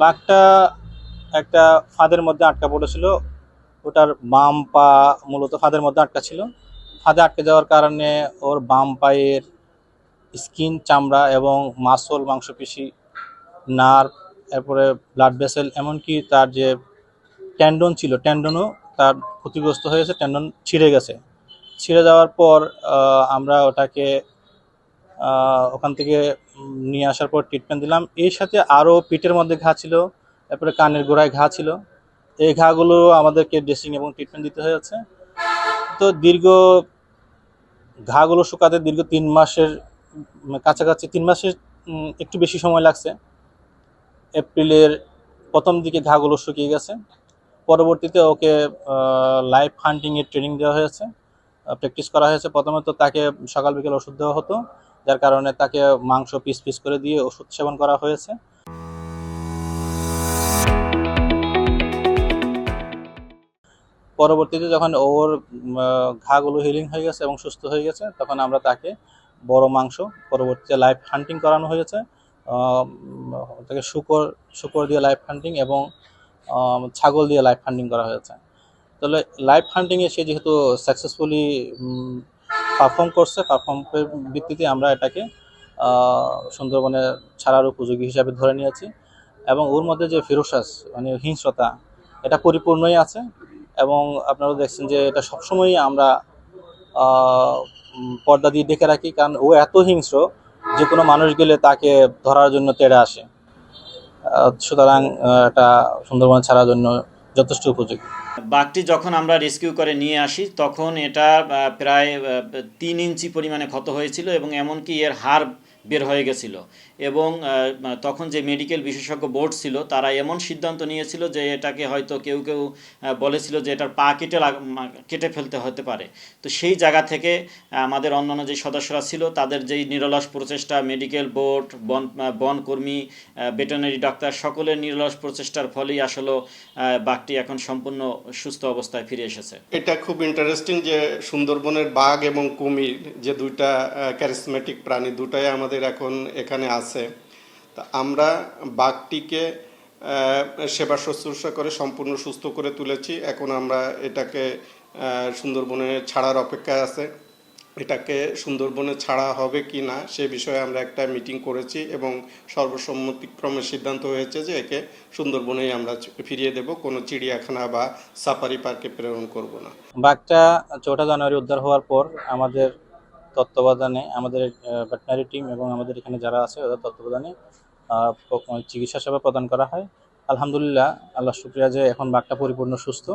বাঘটা একটা ফাঁদের মধ্যে আটকা পড়েছিল। ওটার বাম পা মূলত ফাঁদের মধ্যে আটকা ছিল। ফাঁদে আটকে যাওয়ার কারণে ওর বাম পায়ের স্কিন, চামড়া এবং মাসল, মাংসপেশি, নার্ভ, এরপরে ব্লাড ভেসেল, এমনকি তার যে টেন্ডন ছিল, টেন্ডনও তার ক্ষতিগ্রস্ত হয়েছে, টেন্ডন ছিঁড়ে গেছে। ছিঁড়ে যাওয়ার পর আমরা ওটাকে ওখান থেকে নিয়ে আসার পর ট্রিটমেন্ট দিলাম। এর সাথে আরও পিঠের মধ্যে ঘা ছিল, তারপরে কানের গোড়ায় ঘা ছিল। এই ঘাগুলো আমাদেরকে ড্রেসিং এবং ট্রিটমেন্ট দিতে হয়েছে। তো ঘাগুলো শুকাতে দীর্ঘ ৩ মাসের কাছাকাছি, ৩ মাসের একটু বেশি সময় লাগছে। এপ্রিলের প্রথম দিকে ঘাগুলো শুকিয়ে গেছে। পরবর্তীতে ওকে লাইভ হান্টিংয়ের ট্রেনিং দেওয়া হয়েছে, প্র্যাকটিস করা হয়েছে। প্রথমে তো তাকে সকাল বিকেল ওষুধ দেওয়া হতো, যার কারণে তাকে মাংস পিস পিস করে দিয়ে ওষুধ সেবন করা হয়েছে। পরবর্তীতে যখন ওর ঘাগুলো হিলিং হয়ে গেছে এবং সুস্থ হয়ে গেছে, তখন আমরা তাকে বড় মাংস, পরবর্তীতে লাইভ হান্টিং করানো হয়েছে। তাকে শুকর শুকর দিয়ে লাইভ হান্টিং এবং ছাগল দিয়ে লাইভ হান্টিং করা হয়েছে। তাহলে লাইভ হান্টিংয়ে সে যেহেতু সাকসেসফুলি পারফর্ম করছে, পারফর্মের ভিত্তিতে আমরা এটাকে সুন্দরবনে ছাড়ার উপযোগী হিসাবে ধরে নিয়েছি। এবং ওর মধ্যে যে ফেরোসাস মানে হিংস্রতা, এটা পরিপূর্ণই আছে। এবং আপনারা দেখছেন যে এটা সবসময়ই আমরা পর্দা দিয়ে ডেকে রাখি, কারণ ও এত হিংস্র, যে কোনো মানুষ গেলে তাকে ধরার জন্য তেড়ে আসে। সুতরাং এটা সুন্দরবনে ছাড়ার জন্য যথেষ্ট উপযোগী। বাঘটি যখন আমরা রেস্কিউ করে নিয়ে আসি তখন এটা প্রায় 3 ইঞ্চি পরিমাণে ক্ষত হয়েছিল এবং এমনকি এর হাড় বের হয়ে গেছিল। এবং তখন যে মেডিকেল বিশেষজ্ঞ বোর্ড ছিল তারা এমন সিদ্ধান্ত নিয়েছিল যে এটাকে হয়তো কেউ কেউ বলেছিল যে এটার পা কেটে ফেলতে হতে পারে। তো সেই জায়গা থেকে আমাদের অন্যান্য যে সদস্যরা ছিল তাদের যেই নিরলস প্রচেষ্টা, মেডিকেল বোর্ড, বনকর্মী, ভেটেরিনারি ডাক্তার, সকলের নিরলস প্রচেষ্টার ফলেই আসলে বাঘটি এখন সম্পূর্ণ সুস্থ অবস্থায় ফিরে এসেছে। এটা খুব ইন্টারেস্টিং যে সুন্দরবনের বাঘ এবং কুমির যে দুইটা ক্যারিসমেটিক প্রাণী, দুটাই আমাদের এখন এখানে আছে। তা আমরা বাঘটিকে সেবা শুশ্রূষা করে সম্পূর্ণ সুস্থ করে তুলেছি। এখন আমরা এটাকে সুন্দরবনে ছাড়ার অপেক্ষায় আছে। এটাকে সুন্দরবনে ছাড়া হবে কি না সে বিষয়ে আমরা একটা মিটিং করেছি এবং সর্বসম্মতিক্রমে সিদ্ধান্ত হয়েছে যে একে সুন্দরবনেই আমরা ফিরিয়ে দেব, কোনো চিড়িয়াখানা বা সাফারি পার্কে প্রেরণ করব না। বাঘটা 4 জানুয়ারি উদ্ধার হওয়ার পর আমাদের তত্ত্বাবধানে, আমাদের ভেটেরিনারি টিম এবং আমাদের এখানে যারা আছে ওদের তত্ত্বাবধানে চিকিৎসা সেবা প্রদান করা হয়। আলহামদুলিল্লাহ, আল্লাহ শুকরিয়া যে এখন বাঘটা পরিপূর্ণ সুস্থ